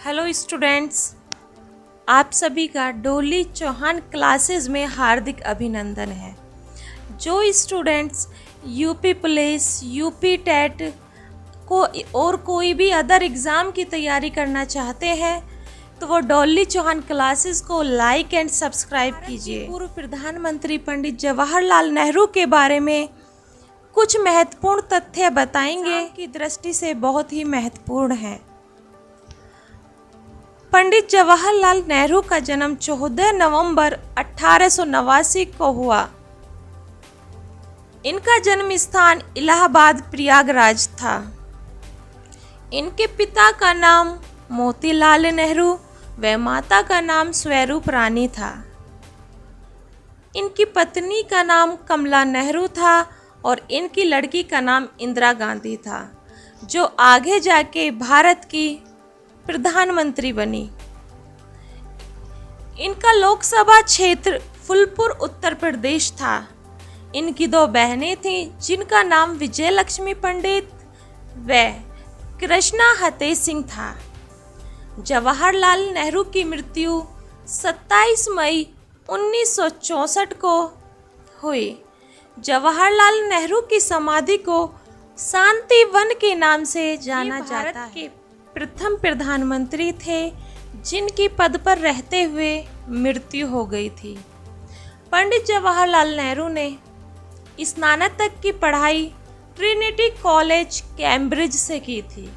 Hello students, आप सभी का डोली चौहान क्लासेस में हार्दिक अभिनंदन है। जो students UP police, UP TET को और कोई भी अदर एग्ज़ाम की तैयारी करना चाहते हैं तो वो डोली चौहान क्लासेस को लाइक एंड सब्सक्राइब कीजिए। पूर्व प्रधानमंत्री पंडित जवाहरलाल नेहरू के बारे में कुछ महत्वपूर्ण तथ्य बताएंगे की दृष्टि से बहुत ही महत्वपूर्ण है। पंडित जवाहरलाल नेहरू का जन्म 14 नवंबर 1889 को हुआ। इनका जन्म स्थान इलाहाबाद प्रयागराज था। इनके पिता का नाम मोतीलाल नेहरू व माता का नाम स्वरूप रानी था। इनकी पत्नी का नाम कमला नेहरू था और इनकी लड़की का नाम इंदिरा गांधी था, जो आगे जाके भारत की प्रधानमंत्री बनी। इनका लोकसभा क्षेत्र फूलपुर उत्तर प्रदेश था। इनकी दो बहनें थीं जिनका नाम विजय लक्ष्मी पंडित व कृष्णा हते सिंह था। जवाहरलाल नेहरू की मृत्यु 27 मई 1964 को हुई। जवाहरलाल नेहरू की समाधि को शांति वन के नाम से जाना जाता है। प्रथम प्रधानमंत्री थे जिनकी पद पर रहते हुए मृत्यु हो गई थी। पंडित जवाहरलाल नेहरू ने स्नातक की पढ़ाई ट्रिनिटी कॉलेज कैम्ब्रिज से की थी।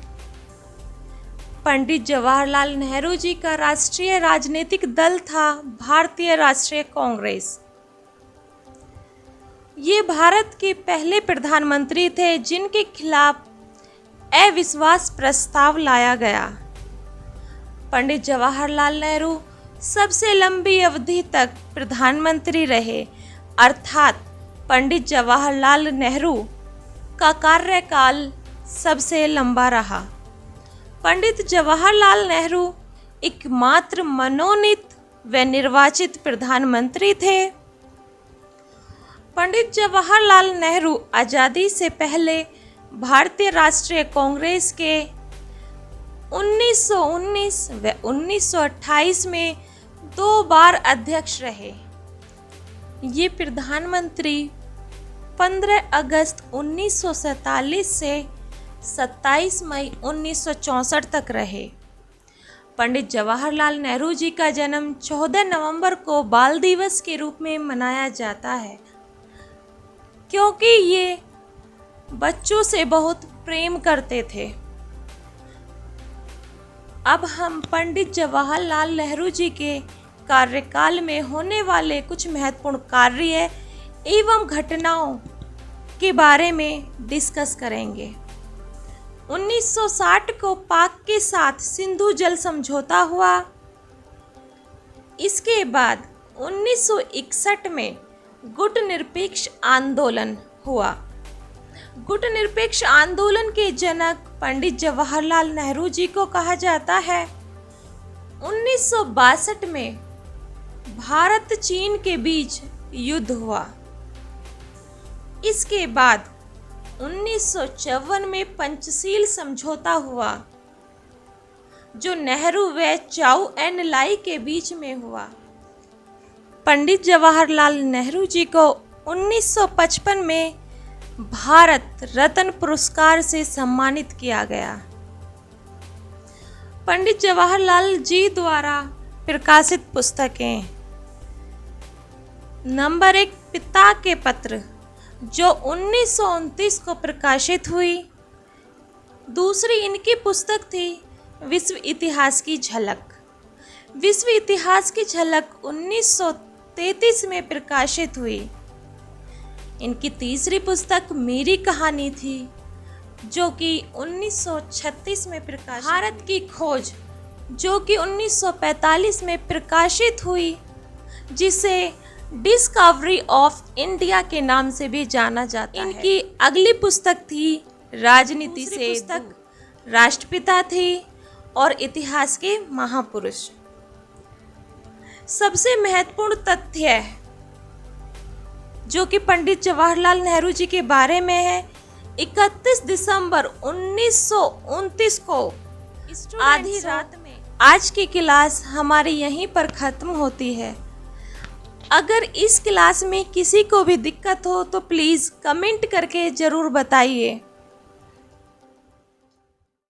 पंडित जवाहरलाल नेहरू जी का राष्ट्रीय राजनीतिक दल था भारतीय राष्ट्रीय कांग्रेस। ये भारत के पहले प्रधानमंत्री थे जिनके खिलाफ अविश्वास प्रस्ताव लाया गया। पंडित जवाहरलाल नेहरू सबसे लंबी अवधि तक प्रधानमंत्री रहे, अर्थात पंडित जवाहरलाल नेहरू का कार्यकाल सबसे लंबा रहा। पंडित जवाहरलाल नेहरू एकमात्र मनोनीत व निर्वाचित प्रधानमंत्री थे। पंडित जवाहरलाल नेहरू आज़ादी से पहले भारतीय राष्ट्रीय कांग्रेस के 1919 व 1928 में 2 बार अध्यक्ष रहे। ये प्रधानमंत्री 15 अगस्त 1947 से 27 मई 1964 तक रहे। पंडित जवाहरलाल नेहरू जी का जन्म 14 नवंबर को बाल दिवस के रूप में मनाया जाता है, क्योंकि ये बच्चों से बहुत प्रेम करते थे। अब हम पंडित जवाहरलाल नेहरू जी के कार्यकाल में होने वाले कुछ महत्वपूर्ण कार्य एवं घटनाओं के बारे में डिस्कस करेंगे। 1960 को पाक के साथ सिंधु जल समझौता हुआ। इसके बाद 1961 में गुट निरपेक्ष आंदोलन हुआ। गुट निरपेक्ष आंदोलन के जनक पंडित जवाहरलाल नेहरू जी को कहा जाता है। 1962 में भारत चीन के बीच युद्ध हुआ। इसके बाद 1954 में पंचशील समझौता हुआ, जो नेहरू व चाउ एन लाई के बीच में हुआ। पंडित जवाहरलाल नेहरू जी को 1955 में भारत रत्न पुरस्कार से सम्मानित किया गया। पंडित जवाहरलाल जी द्वारा प्रकाशित पुस्तकें। नंबर 1, पिता के पत्र, जो 1929 को प्रकाशित हुई। दूसरी इनकी पुस्तक थी विश्व इतिहास की झलक। विश्व इतिहास की झलक 1933 में प्रकाशित हुई। इनकी तीसरी पुस्तक मेरी कहानी थी, जो कि 1936 में प्रकाशित। भारत की खोज, जो कि 1945 में प्रकाशित हुई, जिसे डिस्कवरी ऑफ इंडिया के नाम से भी जाना जाता है। इनकी अगली पुस्तक थी राजनीति से पुस्तक राष्ट्रपिता थी और इतिहास के महापुरुष। सबसे महत्वपूर्ण तथ्य जो कि पंडित जवाहरलाल नेहरू जी के बारे में है, 31 दिसंबर 1929 को आधी रात में आज की क्लास हमारी यहीं पर ख़त्म होती है। अगर इस क्लास में किसी को भी दिक्कत हो तो प्लीज़ कमेंट करके ज़रूर बताइए।